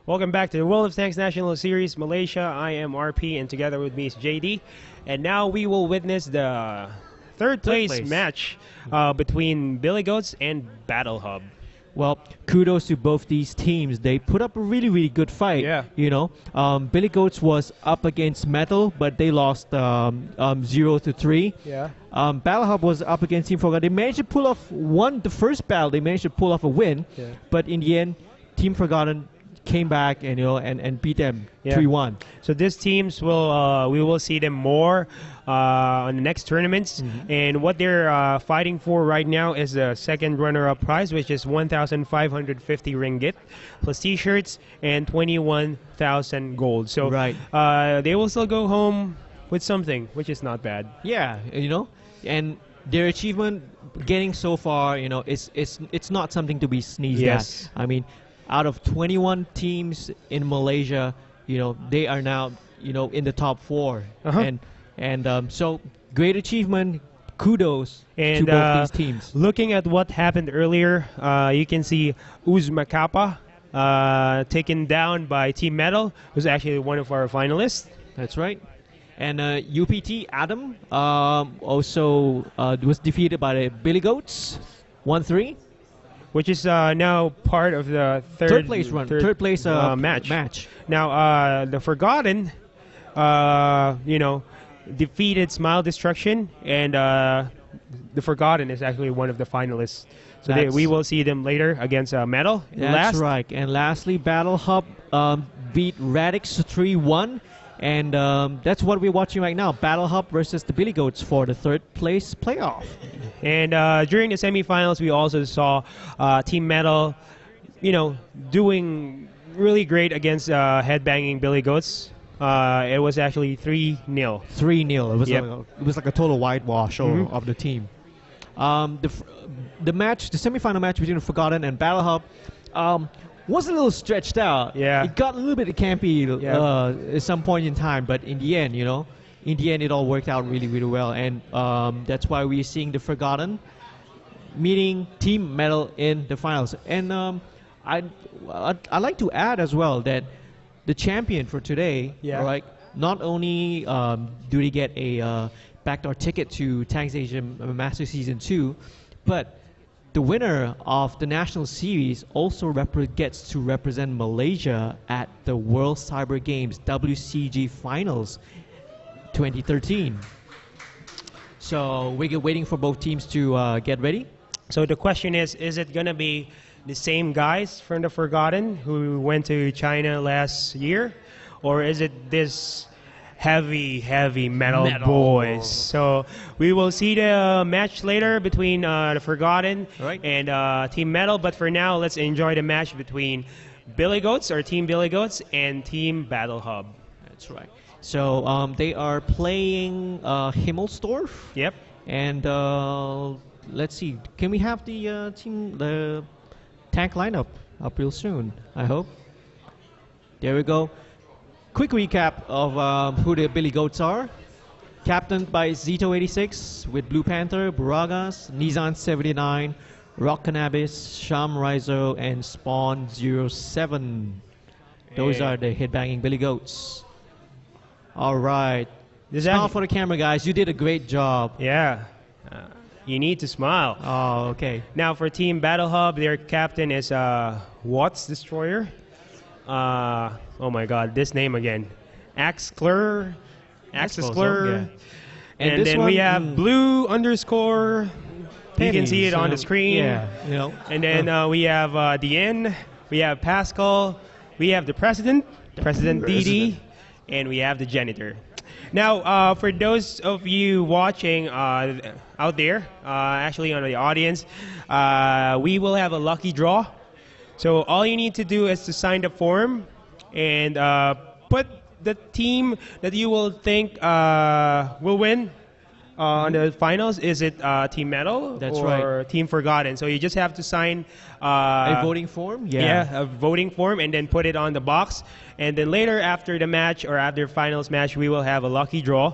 Welcome back to the World of Tanks National Series, Malaysia. I am RP, and together with me is JD. And now we will witness the third place match between Billy Goats and Battle Hub. Well, kudos to both these teams. They put up a really good fight. Yeah. You know, Billy Goats was up against Metal, but they lost 0-3. Yeah. Battle Hub was up against Team Forgotten. They managed to pull off the first battle. They managed to pull off a win. Yeah. But in the end, Team Forgotten came back and and beat them 3-1. So these teams will we will see them more on the next tournaments, and what they're fighting for right now is the second runner-up prize, which is 1,550 ringgit plus T-shirts and 21,000 gold. So they will still go home with something, which is not bad. Yeah, and their achievement getting so far, it's not something to be sneezed at. I mean, out of 21 teams in Malaysia, they are now, in the top 4. So great achievement. Kudos to both these teams. Looking at what happened earlier, you can see Uzmakapa taken down by Team Metal, who's actually one of our finalists. That's right. And UPT Adam also was defeated by the Billy Goats, 1-3. Which is now part of the third place match. Now, the Forgotten, defeated Smile Destruction, and the Forgotten is actually one of the finalists. So we will see them later against Metal. That's right. And lastly, Battle Hub beat Radix 3-1. And that's what we're watching right now. Battle Hub versus the Billy Goats for the third place playoff. And during the semifinals, we also saw Team Metal, doing really great against headbanging Billy Goats. It was actually 3-0. 3-0. It was like a total whitewash of the team. The semifinal match between the Forgotten and Battle Hub was a little stretched out. Yeah. It got a little bit campy at some point in time, but in the end, it all worked out really well. And that's why we're seeing the Forgotten meeting Team Metal in the finals. And I'd like to add as well that the champion for today, not only do they get a backdoor ticket to Tanks Asia Master Season 2, but the winner of the National Series also gets to represent Malaysia at the World Cyber Games WCG Finals 2013. So we're waiting for both teams to get ready. So the question is it going to be the same guys from the Forgotten who went to China last year? Or is it this heavy metal boys? So we will see the match later between the Forgotten and Team Metal. But for now, let's enjoy the match between Billy Goats, or Team Billy Goats, and Team Battle Hub. That's right. So they are playing Himmelsdorf. Yep. And let's see. Can we have the tank lineup up real soon? I hope. There we go. Quick recap of who the Billy Goats are. Captained by Zito86 with Blue Panther, Buragas, Nizan 79, Rock Cannabis, Sham Rizo, and Spawn 07. Those are the headbanging Billy Goats. All right. Smile for the camera, guys. You did a great job. Yeah. You need to smile. Oh, okay. Now for Team Battle Hub, their captain is Watts Destroyer. Oh my God, this name again. Axis Cler. And then we have Blue _. You can see it on the screen. Yeah, And then we have Dien, we have Pascal, we have the President DD, and we have the Janitor. Now, for those of you watching out there, actually on the audience, we will have a lucky draw. So all you need to do is to sign the form and put the team that you will think will win on the finals. Is it Team Metal or Team Forgotten? So you just have to sign a voting form? Yeah, a voting form, and then put it on the box. And then later, after the match or after finals match, we will have a lucky draw.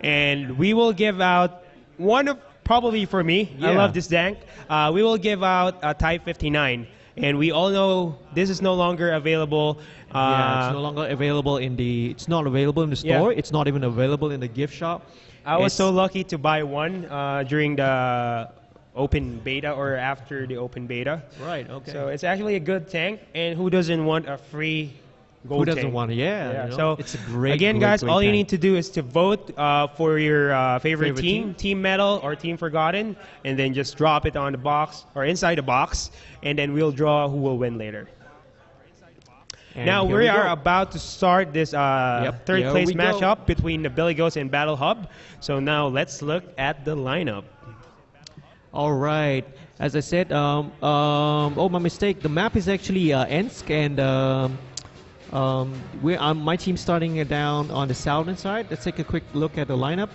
And we will give out one of, probably for me, I love this dank, we will give out a Type 59. and we all know this is no longer available. Yeah, it's no longer available in the. It's not available in the store. Yeah. It's not even available in the gift shop. I was It's- so lucky to buy one during the open beta or after the open beta. Right. Okay. So it's actually a good tank, and who doesn't want a free gold Who doesn't tank? want it? Yeah. you know, So it's a great. again, great, guys, great all you tank. need to do is to vote for your favorite Favorite team, Team Metal or Team Forgotten, and then just drop it on the box or inside the box, and then we'll draw who will win later. And Now here we we are go. about to start this third here place we go. matchup between the Billy Goats and Battle Hub. So now let's look at the lineup. All right. As I said, oh, my mistake. The map is actually Ensk, and my team's starting down on the southern side. Let's take a quick look at the lineup.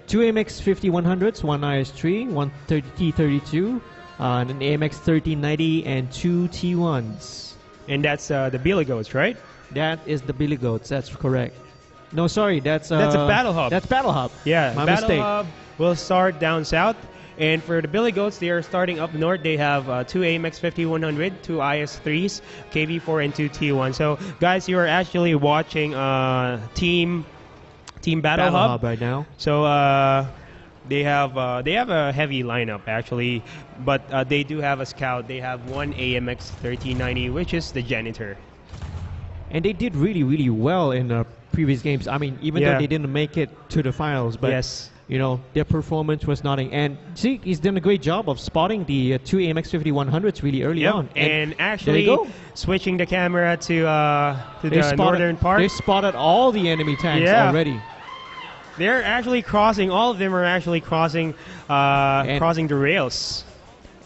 2 AMX 5100s, 1 IS3, 1 T32, and an AMX 1390, and 2 T1s. And that's the Billy Goats, right? That is the Billy Goats. That's correct. No, sorry. That's a Battle Hub. That's Battle Hub. Yeah, My Battle mistake. Hub will start down south. And for the Billy Goats, they are starting up north. They have 2 AMX 5100, 2 IS3s, KV4, and 2 T1. So, guys, you are actually watching Team Battle Hub right now. So they have a heavy lineup actually, but they do have a scout. They have 1 AMX 1390, which is the janitor. And they did really, really well in previous games. I mean, even Yeah. though they didn't make it to the finals, but Yes. you know, their performance was nothing. And see, he's done a great job of spotting the 2 AMX 5100s really early Yep. on. And there actually you go. switching the camera to the Spotted- northern part. They spotted all the enemy tanks Yeah. already. They're actually crossing. All of them are actually crossing crossing the rails.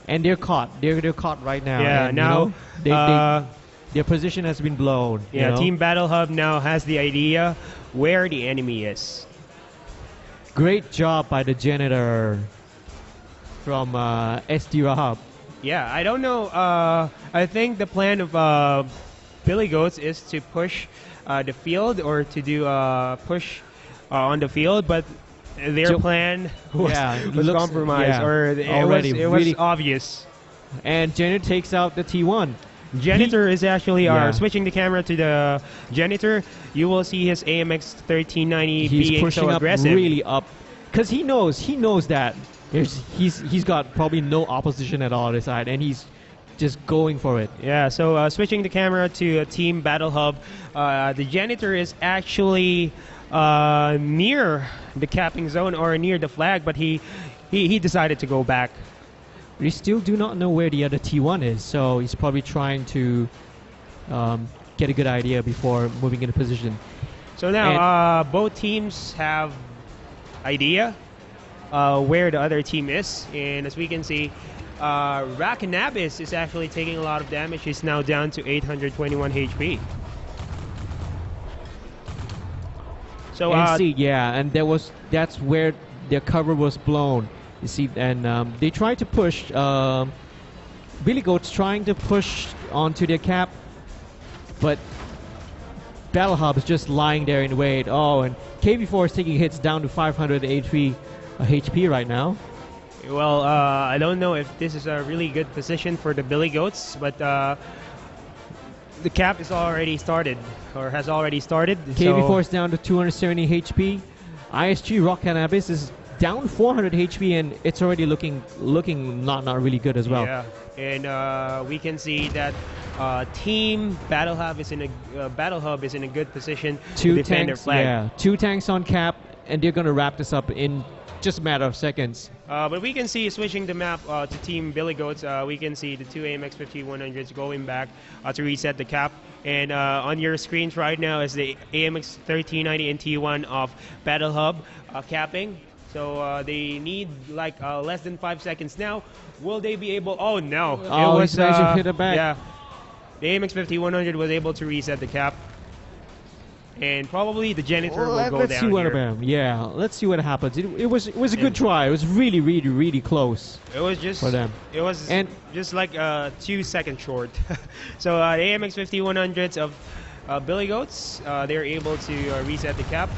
And they're caught. They're caught right now. Yeah. And, Now, you know, their position has been blown. you yeah. know. Team Battle Hub now has the idea where the enemy is. Great job by the janitor from SD Rahab. Yeah, I don't know. I think the plan of Billy Goats is to push the field or to do push on the field, but their So- plan was, Yeah, it was looks- compromised, yeah, or it already was really- obvious. And janitor takes out the T1. Janitor is actually Yeah. switching the camera to the janitor. You will see his AMX 1390 He's being pushing so up aggressive. really up because he knows that he's got probably no opposition at all on his side, and he's just going for it. Yeah, so switching the camera to Team Battle Hub, the janitor is actually near the capping zone or near the flag, but he decided to go back. We still do not know where the other T1 is, so he's probably trying to get a good idea before moving into position. So now both teams have idea where the other team is, and as we can see, Rakanabis is actually taking a lot of damage. He's now down to 821 HP. So And see, yeah, and that's where their cover was blown. You see, and they tried to push. Billy Goats trying to push onto their cap, but Battle Hub is just lying there in wait. Oh, and KV4 is taking hits down to 583 HP right now. well, I don't know if this is a really good position for the Billy Goats, but the cap is already started or has already started. KV4 is down to 270 HP. ISG Rock Cannabis is down 400 HP, and it's already looking not really good as well. Yeah, and we can see that Team Battle Hub is in a good position to defend their flag. Yeah, 2 tanks on cap, and they're gonna wrap this up in just a matter of seconds. But we can see switching the map to Team Billy Goats. We can see the 2 AMX 5100s going back to reset the cap. And on your screens right now is the AMX 1390 and T1 of Battle Hub capping. So they need like less than 5 seconds now. Will they be able? Oh no! Oh, he's actually hit it back. Yeah, the AMX 5100 was able to reset the cap, and probably the janitor will go Let's down see what here. about. Yeah, let's see what happens. It was a good try. It was really close. It was just for them. It was And- just like 2 seconds short. So the AMX 5100s of Billy Goats, they're able to reset the cap.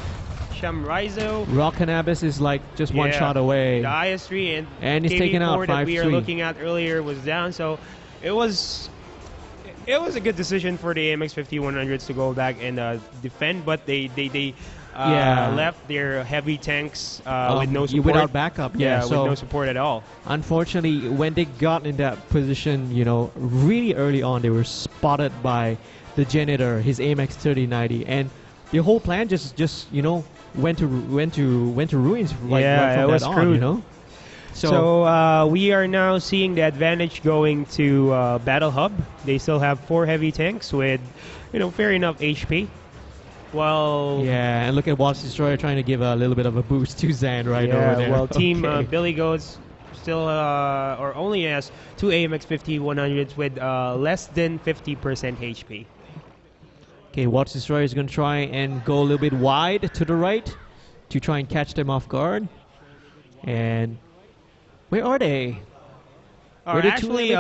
Shamrizo, Rock Cannabis is like just one yeah, shot away. The IS3 and And he's KV4 taken out that we are 5-3. looking at earlier was down. So it was It was a good decision for the AMX 5100s to go back and defend, but they left their heavy tanks with no support. Without backup, yeah. With So no support at all. unfortunately, when they got in that position, you know, really early on, they were spotted by the janitor, his AMX 3090, and the whole plan just you know went to ruins right from that on, you know. So we are now seeing the advantage going to Battle Hub. They still have 4 heavy tanks with, you know, fair enough HP. Well, yeah, and look at Watch Destroyer trying to give a little bit of a boost to Zan over there. Well, Team Billy Goats still or only has 2 AMX 5100s with less than 50% HP. Okay, Watch Destroyer is going to try and go a little bit wide to the right to try and catch them off guard. And where are they? Actually,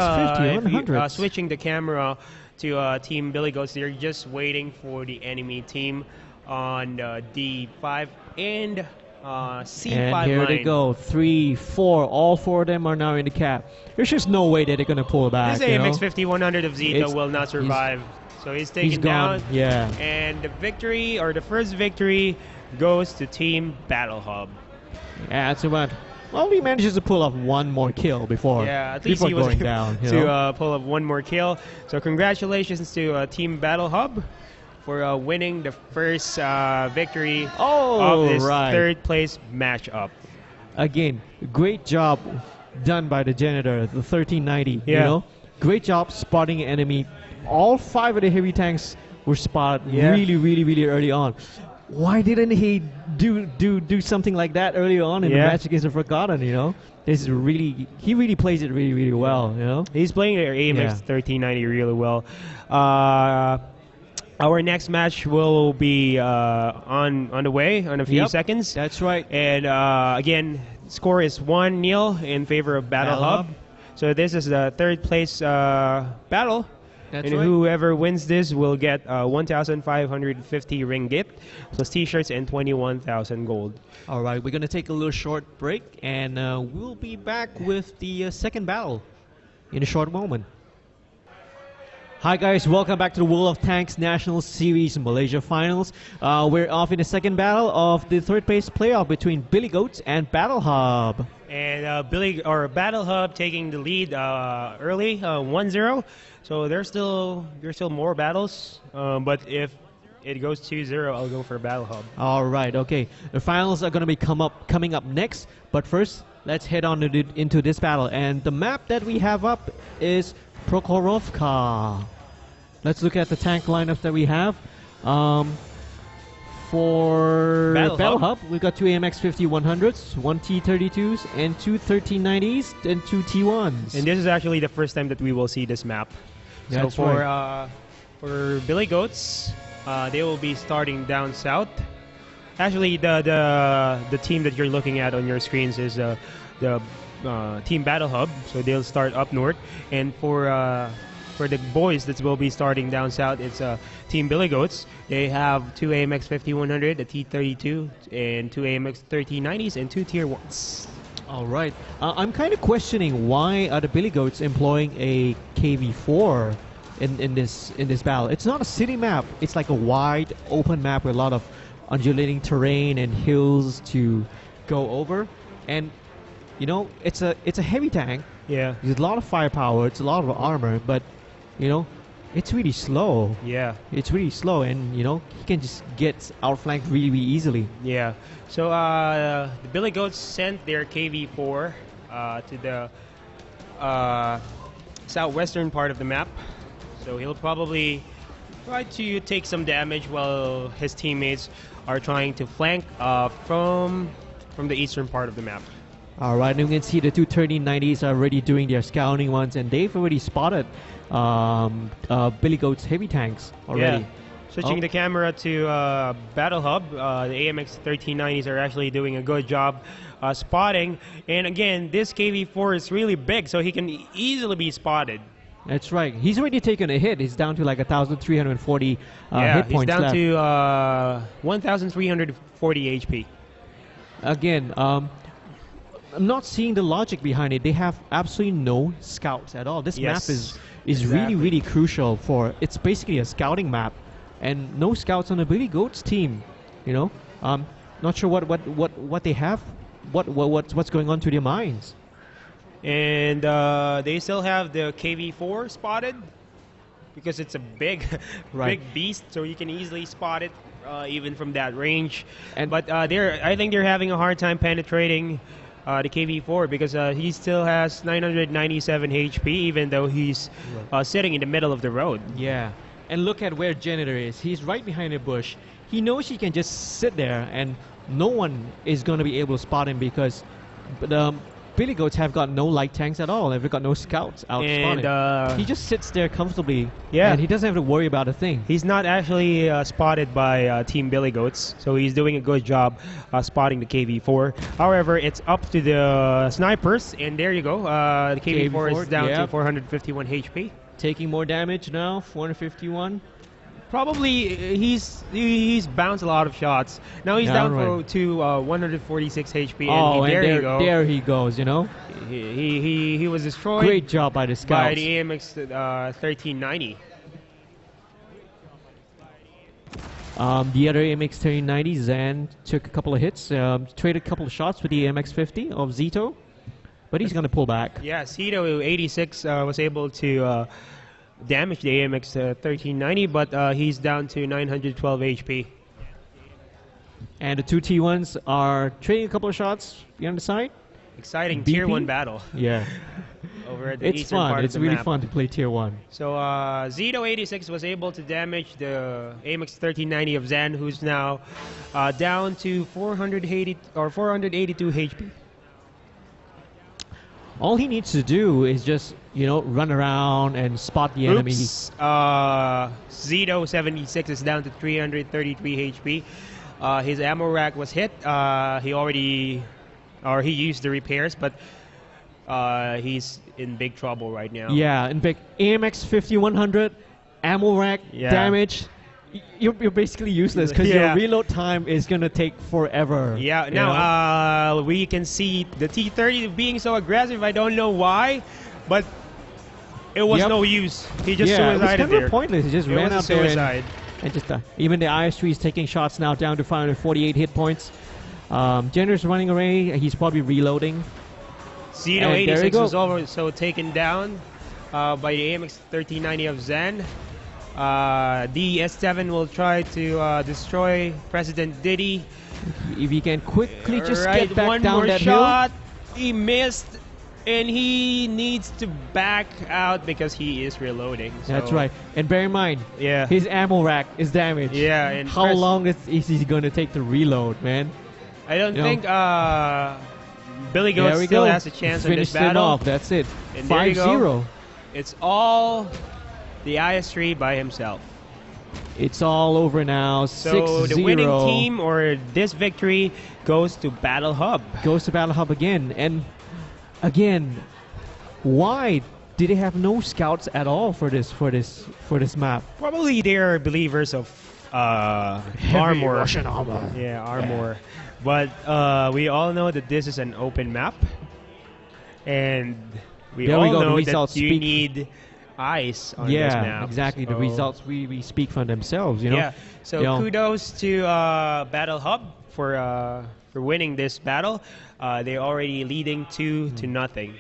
switching the camera to Team Billy Goats, they're just waiting for the enemy team on D5 and C5 and here line. they go, 3, 4, all 4 of them are now in the cap. There's just no way that they're going to pull back. This AMX 5100 of Zito will not survive. So he's taken down. Yeah. And the victory, or the first victory, goes to Team Battle Hub. Yeah, that's about. Well, he manages to pull off one more kill before. Yeah, at least he was going down. To pull up one more kill. So congratulations to Team Battle Hub for winning the first victory of this third place matchup. Again, great job done by the janitor, the 1390. Yeah. You know, great job spotting enemy. All 5 of the heavy tanks were spotted really early on. Why didn't he do something like that early on in the match against the Forgotten, you know? This is he really plays it really well, you know? He's playing the AMX 1390 really well. Our next match will be on the way in a few seconds. That's right. And again, score is 1-0 in favor of Battle Hub. So this is the third place battle. That's and right. whoever wins this will get 1,550 ringgit plus t-shirts and 21,000 gold. All right, we're going to take a little short break, and we'll be back with the second battle in a short moment. Hi guys, welcome back to the World of Tanks National Series Malaysia Finals. We're off in the second battle of the third place playoff between Billy Goats and Battle Hub. And Battle Hub taking the lead early, 1-0. So there's still more battles, but if it goes 2-0, I'll go for Battle Hub. All right, okay. The finals are going to be coming up next, but first, let's head on into this battle. And the map that we have up is Prokhorovka. Let's look at the tank lineup that we have. For Battle Hub, we've got 2 AMX 5100s, 1 T32s, and 2 1390s, and 2 T1s. And this is actually the first time that we will see this map. That's so for Billy Goats, they will be starting down south. Actually, the team that you're looking at on your screens is the Team Battle Hub. So they'll start up north, and for the boys that will be starting down south, it's Team Billy Goats. They have 2 AMX 5100, a T32, and 2 AMX 1390s, and 2 Tier 1s. All right. I'm kind of questioning why are the Billy Goats employing a KV4 in this battle. It's not a city map. It's like a wide open map with a lot of undulating terrain and hills to go over. And you know, it's a heavy tank. Yeah. There's a lot of firepower. It's a lot of armor, but you know, it's really slow. Yeah. It's really slow, and you know, he can just get outflanked really easily. Yeah. So the Billy Goats sent their KV4 to the southwestern part of the map. So he'll probably try to take some damage while his teammates are trying to flank from the eastern part of the map. All right, and we can see the 2 1390s are already doing their scouting ones, and they've already spotted Billy Goat's heavy tanks already. Yeah. Switching the camera to Battle Hub, the AMX 1390s are actually doing a good job spotting. And again, this KV4 is really big, so he can easily be spotted. That's right. He's already taken a hit. He's down to like 1,340 hit points he's down left. to 1,340 HP. Again, I'm not seeing the logic behind it. They have absolutely no scouts at all. This map is is really, Exactly. really crucial for. It's basically a scouting map, and no scouts on the Billy Goats team. You know, not sure what they have, what's going on to their minds. And they still have the KV4 spotted because it's a big, Right. big beast, so you can easily spot it even from that range. And- But I think they're having a hard time penetrating the KV4 because he still has 997 HP, even though he's sitting in the middle of the road. Yeah, and look at where Janitor is. He's right behind a bush. He knows he can just sit there, and no one is going to be able to spot him because the Billy Goats have got no light tanks at all. They've got no scouts out And spotting. He just sits there comfortably, Yeah. and he doesn't have to worry about a thing. He's not actually spotted by Team Billy Goats, so he's doing a good job spotting the KV4. However, it's up to the snipers, and there you go. The KV4 is down to 451 HP. Taking more damage now, 451. Probably he's bounced a lot of shots. Now he's Yeah, down right. to 146 HP, Oh, and there you go. there he goes, you know. He was destroyed Great job by the by scouts. the AMX 1390. The other AMX 1390, Zan took a couple of hits, traded a couple of shots with the AMX 50 of Zito, but he's going to pull back. Yeah, Cito 86 was able to damage the AMX 1390, but he's down to 912 HP. And the two T1s are trading a couple of shots behind the side. Exciting Tier BP? 1 battle Yeah. over at the It's eastern fun. part It's of the really map. fun to play Tier 1. So Zito 86 was able to damage the AMX 1390 of Zan, who's now down to 480 or 482 HP. All he needs to do is just, run around and spot the enemy. Oops. Zito 76 is down to 333 HP. His ammo rack was hit. He used the repairs, but he's in big trouble right now. Yeah, in fact, AMX 5100, ammo rack, Yeah. damage. You're basically useless because Yeah. your reload time is going to take forever. Yeah, you know? now we can see the T-30 being so aggressive. I don't know why, but it was Yep. no use. He just it was suicided kind there. of pointless. He just It ran was a out there suicide. and just even the IS-3 is taking shots now down to 548 hit points. Jenner's running away. He's probably reloading. Zito And there you 86 go. was also taken down by the AMX 1390 of Zan. The S7 will try to destroy President Diddy. If he can quickly just Right, get back one down more that shot. He missed, and he needs to back out because he is reloading. hill. That's So, right. And bear in mind, Yeah. his ammo rack is damaged. Yeah, and How long is he going to take to reload, man? I don't You know? think Billy There Goat we still go. has a chance in this Finished it battle. off. That's it. And there you go. 5-0. It's all the IS3 by himself. It's all over now. So 6-0. the winning team or this victory goes to Battle Hub. Goes to Battle Hub again. And again, why did they have no scouts at all for this map? Probably they're believers of armor. Russian armor. Yeah, armor. But we all know that this is an open map, and we There all we go, the know results that you speak. need ice on this Yeah, map. exactly. The So- results we speak for themselves, you know. Yeah. So You know. kudos to Battle Hub for winning this battle. They're already leading 2-0.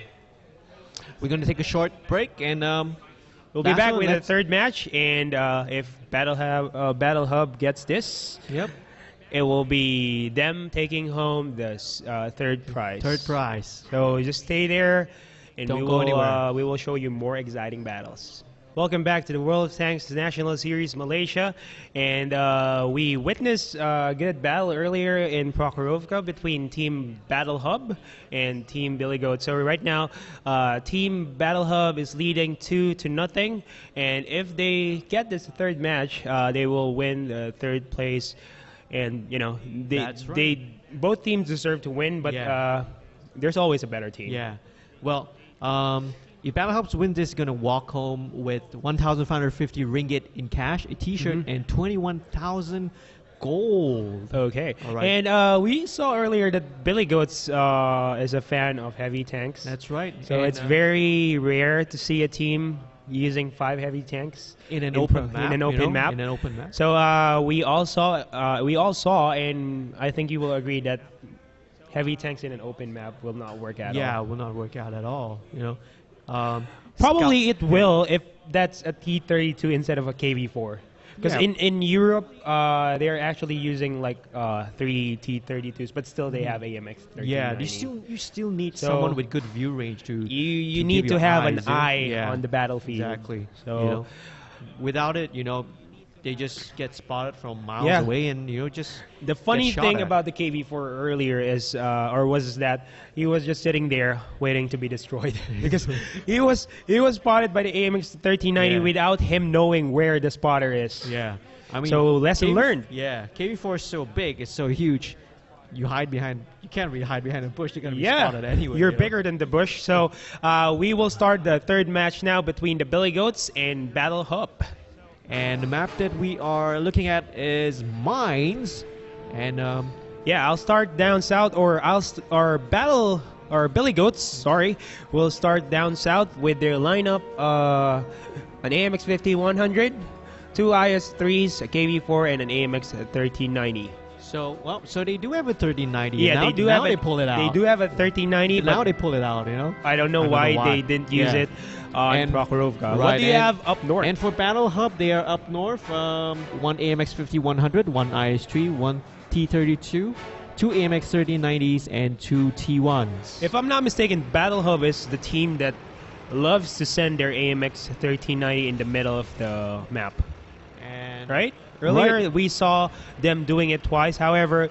We're going to take a short break and We'll be last back one, with the let's- third match, and if Battle Hub gets this, Yep. it will be them taking home the third prize. Third prize. So just stay there, and Don't go anywhere. we will show you more exciting battles. Welcome back to the World of Tanks National Series Malaysia, and we witnessed a good battle earlier in Prokhorovka between Team Battle Hub and Team Billy Goat. So right now, Team Battle Hub is leading 2-0, and if they get this third match, they will win the third place. And That's right. they both teams deserve to win, but Yeah. there's always a better team. Yeah. Well, if Battle Helps win this, going to walk home with 1,550 ringgit in cash, a T-shirt, Mhm. and 21,000 gold. Okay. All right. And we saw earlier that Billy Goats is a fan of heavy tanks. That's right. So And, it's very rare to see a team using 5 heavy tanks in an open map. In an open map. In an open map. So we all saw, and I think you will agree that heavy tanks in an open map will not work at all. Yeah, will not work out at all. Probably it will if that's a T-32 instead of a KV-4. Because in Europe, they're actually using like 3 T-32s, but still they have AMX 1390. Yeah, you still need someone with good view range to. You need to have an eye on the battlefield. Exactly. So without it, they just get spotted from miles away, and just. The funny thing about the KV-4 earlier was that he was just sitting there waiting to be destroyed because he was spotted by the AMX 1390 without him knowing where the spotter is. Yeah, I mean, so lesson learned. Yeah, KV-4 is so big, it's so huge. You can't really hide behind a bush. You're gonna be spotted anyway. You're bigger than the bush. So we will start the third match now between the Billy Goats and Battle Hub. And the map that we are looking at is Mines, and I'll start down south, or Billy Goats, sorry, will start down south with their lineup: an AMX 5100, 2 IS3s, a KV-4, and an AMX 1390. So they do have a 1390. Yeah, now, they do. Now they pull it out. They do have a 1390. Now they pull it out. I don't know why they didn't use it on Prokhorovka. Right, what do you have up north? And for Battle Hub, they are up north. 1 AMX 5100, 1 IS3, 1 T32, 2 AMX 1390s, and 2 T1s. If I'm not mistaken, Battle Hub is the team that loves to send their AMX 1390 in the middle of the map. Right? Earlier, we saw them doing it twice. However,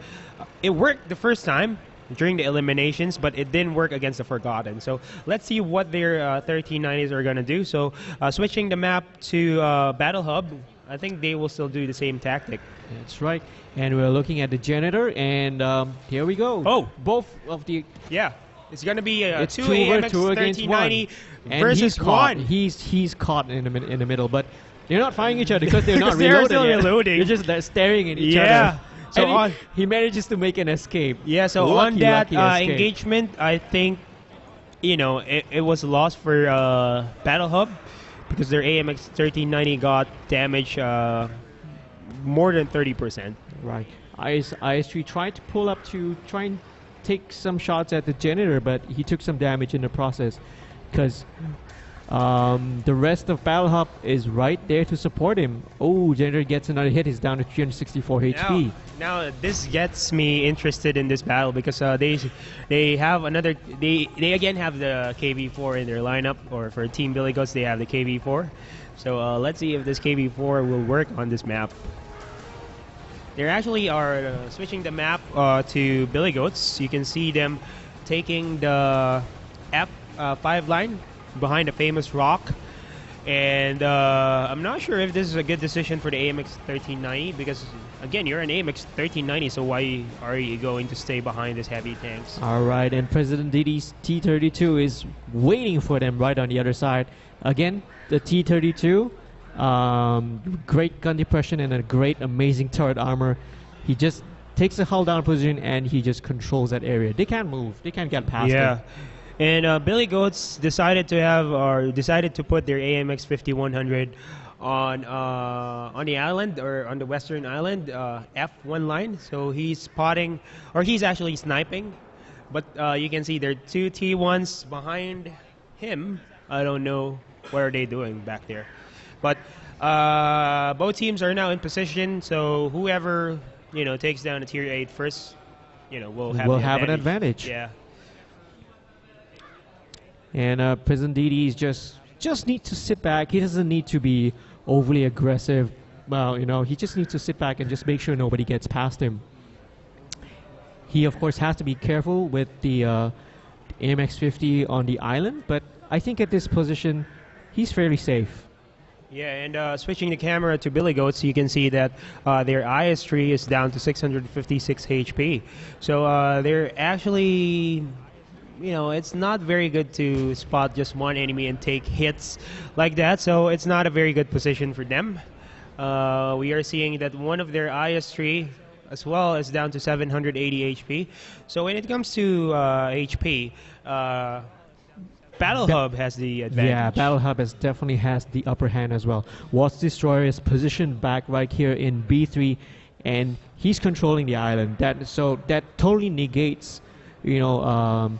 it worked the first time during the eliminations, but it didn't work against the Forgotten. So let's see what their 1390s are going to do. So switching the map to Battle Hub, I think they will still do the same tactic. That's right. And we're looking at the Janitor, and here we go. Oh! Both of the... Yeah. It's going to be it's two AMX 1390 versus one. He's caught in the middle, but... They're not fighting each other because they're not reloading. They're just staring at each other. So and he manages to make an escape. Yeah, so on that engagement, I think, it was lost for Battle Hub because their AMX 1390 got damage more than 30%. Right. IS3 tried to pull up to try and take some shots at the Janitor, but he took some damage in the process because... the rest of Battle Hub is right there to support him. Oh, Janitor gets another hit. He's down to 364 HP. Now this gets me interested in this battle because they have another. They again have the KV-4 in their lineup, or for Team Billy Goats they have the KV-4. So let's see if this KV-4 will work on this map. They actually are switching the map to Billy Goats. You can see them taking the F5 line behind a famous rock, and I'm not sure if this is a good decision for the AMX 1390 because again, you're an AMX 1390, so why are you going to stay behind these heavy tanks? Alright, and President Didi's T32 is waiting for them right on the other side. Again, the T32, great gun depression and a great amazing turret armor. He just takes a hull down position and he just controls that area. They can't move, they can't get past him. And Billy Goats decided to put their AMX 5100 on the island, or on the western island, F1 line. So he's spotting, or he's actually sniping. But you can see there are 2 T1s behind him. I don't know what are they doing back there. But both teams are now in position. So whoever takes down a tier 8 first, will have an advantage. Yeah. And President Didi is just needs to sit back. He doesn't need to be overly aggressive. Well, he just needs to sit back and just make sure nobody gets past him. He, of course, has to be careful with the AMX-50 on the island, but I think at this position, he's fairly safe. Yeah, and switching the camera to Billy Goats, you can see that their IS-3 is down to 656 HP. So they're actually... it's not very good to spot just one enemy and take hits like that, so it's not a very good position for them. We are seeing that one of their IS-3 as well is down to 780 HP. So when it comes to HP, Battle Hub has the advantage. Yeah, Battle Hub definitely has the upper hand as well. Watts Destroyer is positioned back right here in B3, and he's controlling the island. That totally negates, you know,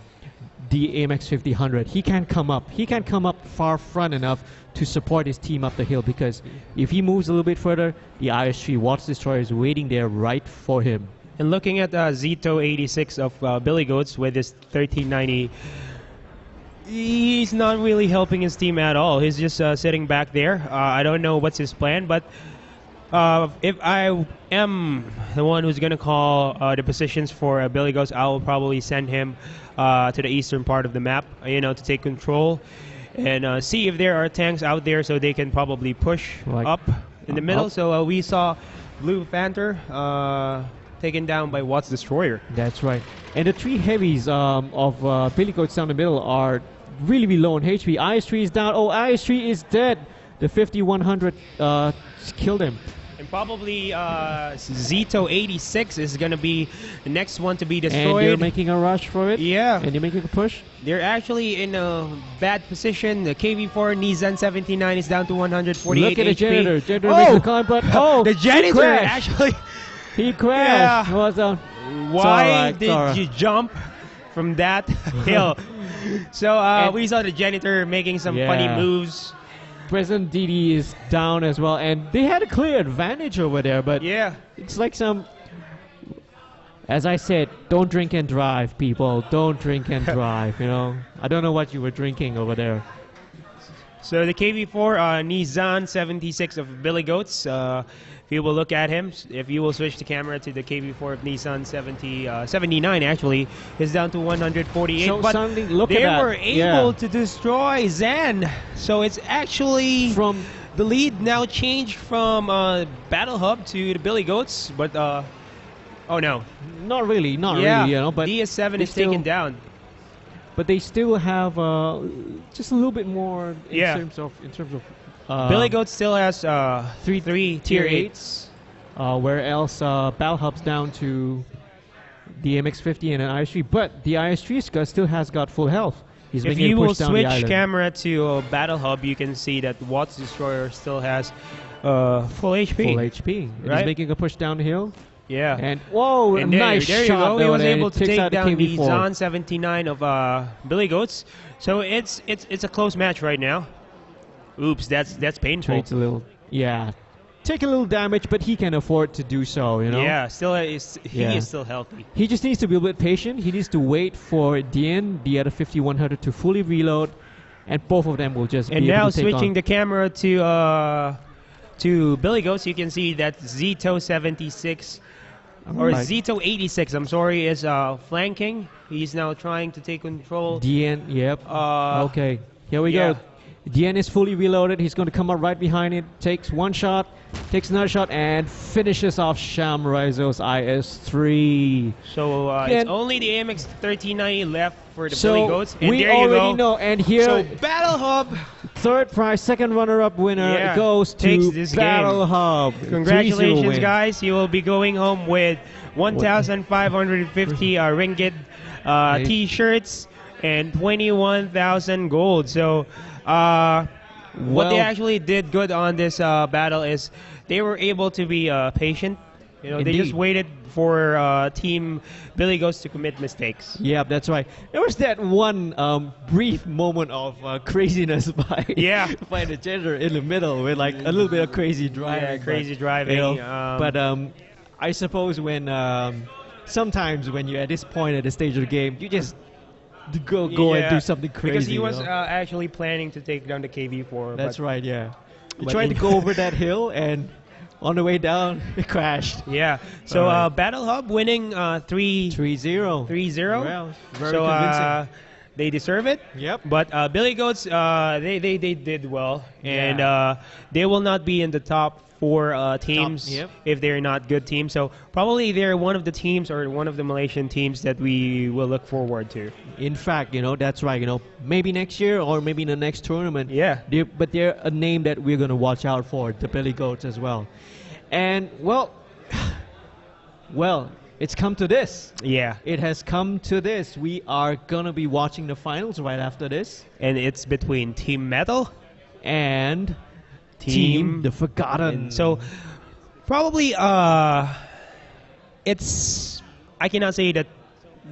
the AMX 50-100. He can't come up. He can't come up far front enough to support his team up the hill, because if he moves a little bit further, the IS-3 Watts Destroyer is waiting there right for him. And looking at Zito 86 of Billy Goats with his 1390, he's not really helping his team at all. He's just sitting back there. I don't know what's his plan, but if I am the one who's going to call the positions for Billy Goats, I will probably send him to the eastern part of the map, you know, to take control and see if there are tanks out there so they can probably push up in the middle. So we saw Blue Panther taken down by Watts Destroyer. That's right. And the three heavies of Billy Goats down the middle are really, really low on HP. IS-3 is down. Oh, IS-3 is dead. The 50-100 killed him. And probably Zito 86 is going to be the next one to be destroyed. And they're making a rush for it. Yeah. And they're making a push. They're actually in a bad position. The KV4 Nissan 79 is down to 148 Look at the HP. janitor. Janitor makes the climb, but the janitor actually... He crashed. Yeah. Why did you jump from that hill? So we saw the janitor making some funny moves. President DD is down as well, and they had a clear advantage over there, but it's like some... As I said, don't drink and drive, people. Don't drink and drive, you know. I don't know what you were drinking over there. So the KV4 Nissan 76 of Billy Goats, if you will look at him, if you will switch the camera to the KV4 of Nissan 79 actually, is down to 148. So but look they at that. were able to destroy Zen. So it's actually from the lead now changed from Battle Hub to the Billy Goats, but oh no, not really, you know. But DS7 is taken down. But they still have just a little bit more in terms of Billy Goat still has 3 tier 8s. Where else Battle Hub's down to the MX-50 and an IS-3, but the IS-3 still has got full health. He's if you will switch camera to Battle Hub, you can see that Watts Destroyer still has full HP. Full HP. Right? He's making a push downhill. Yeah. And whoa, and nice there shot. You go. He was able to take down the KV4. Zon 79 of Billy Goats. So it's a close match right now. Oops, that's painful. Trades a little, take a little damage, but he can afford to do so, you know. Yeah, he is still healthy. He just needs to be a bit patient. He needs to wait for Dien, the other 50-100, to fully reload, and both of them will just. And be now able to take switching the camera to Billy Goats, you can see that Zito 76 or Zito 86, I'm sorry, is flanking. He's now trying to take control. Dien, okay, here we go. Dien is fully reloaded. He's going to come up right behind it. Takes one shot, takes another shot, and finishes off Sham Raizo's IS-3. So it's only the AMX 1390 left for the Billy Goats. And we already know. And here, so Battle Hub, third prize, second runner-up winner goes to Battle Hub. Congratulations, guys! You will be going home with 1,550 ringgit T-shirts and 21,000 gold. So. What they actually did good on this battle is they were able to be patient. You know, they just waited for Team Billy Goats to commit mistakes. Yeah, that's right. There was that one brief moment of craziness by the janitor in the middle with like a little bit of crazy driving. Yeah, crazy driving. You know, but I suppose when sometimes when you're at this point at the stage of the game, you just go and do something crazy. Because he was actually planning to take down the KV4. That's right, He tried to go over that hill, and on the way down, it crashed. Yeah. So Battle Hub winning 3-0. 3-0. Well, very convincing. They deserve it. Yep. But Billy Goats, they did well, and they will not be in the top 4 teams if they're not good teams. So probably they're one of the teams or one of the Malaysian teams that we will look forward to. In fact, you know, that's right. You know, maybe next year or maybe in the next tournament. Yeah. But they're a name that we're going to watch out for, the Billy Goats as well. And, well, it's come to this. Yeah. It has come to this. We are gonna be watching the finals right after this, And it's between Team Metal and Team the Forgotten. and so probably it's I cannot say that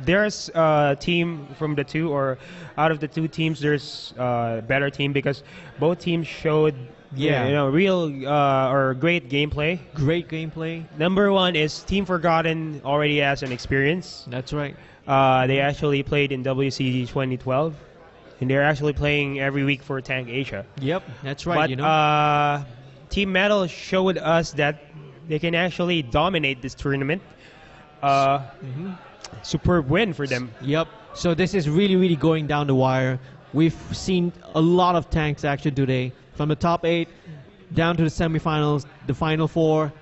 there's a team from the two, or out of the two teams there's a better team, because both teams showed real or great gameplay. Great gameplay. Number one is Team Forgotten already has an experience. That's right. They actually played in WCG 2012, and they're actually playing every week for Tank Asia. Yep, that's right. But Team Metal showed us that they can actually dominate this tournament. Superb win for them. Yep. So this is really, really going down the wire. We've seen a lot of tanks action today, from the top 8 down to the semifinals, the final 4,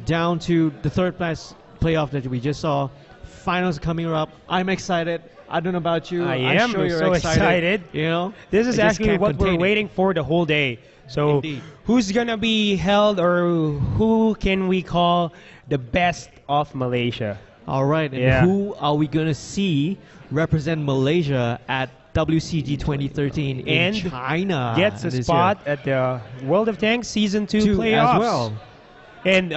down to the third place playoff that we just saw. Finals coming up. I'm excited. I don't know about you. I'm sure you're so excited. You know, This is I just actually can't what we're contain it. waiting for the whole day. So Indeed. who's gonna be held, or who can we call the best of Malaysia? All right, and who are we going to see represent Malaysia at WCG 2013 in And China? Gets a this spot at the World of Tanks Season 2 year? playoffs. As well. And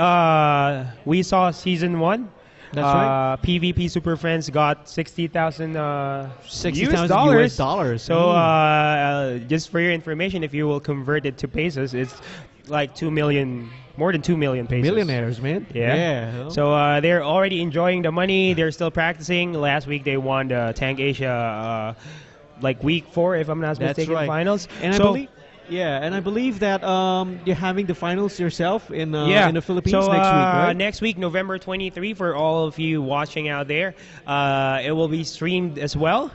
we saw Season 1. That's right. PvP Super Friends got 60,000 $60,000 US dollars. So just for your information, if you will convert it to pesos, it's like 2 million, more than 2 million pesos. Millionaires, man. Yeah. So they're already enjoying the money. They're still practicing. Last week they won the Tank Asia like week 4, if I'm not That's mistaken, right. finals. And so, I believe that you're having the finals yourself in the Philippines so, next week, right? Next week, November 23, for all of you watching out there, it will be streamed as well.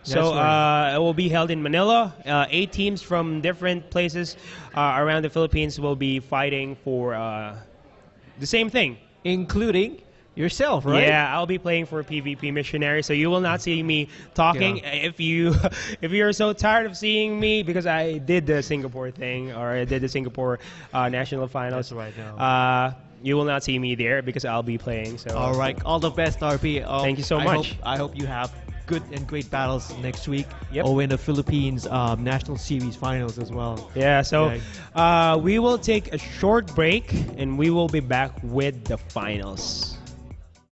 So right. it will be held in Manila. 8 teams from different places around the Philippines will be fighting for the same thing. Including yourself, right? Yeah, I'll be playing for PvP Missionary, so you will not see me talking. Yeah. If you're so tired of seeing me, because I did the Singapore thing, or I did the Singapore national finals. That's right now. You will not see me there because I'll be playing. So All right, all the best, RP. Thank you so much. I hope you have good and great battles next week. Yep. Or in the Philippines National Series finals as well. Yeah, so we will take a short break and we will be back with the finals.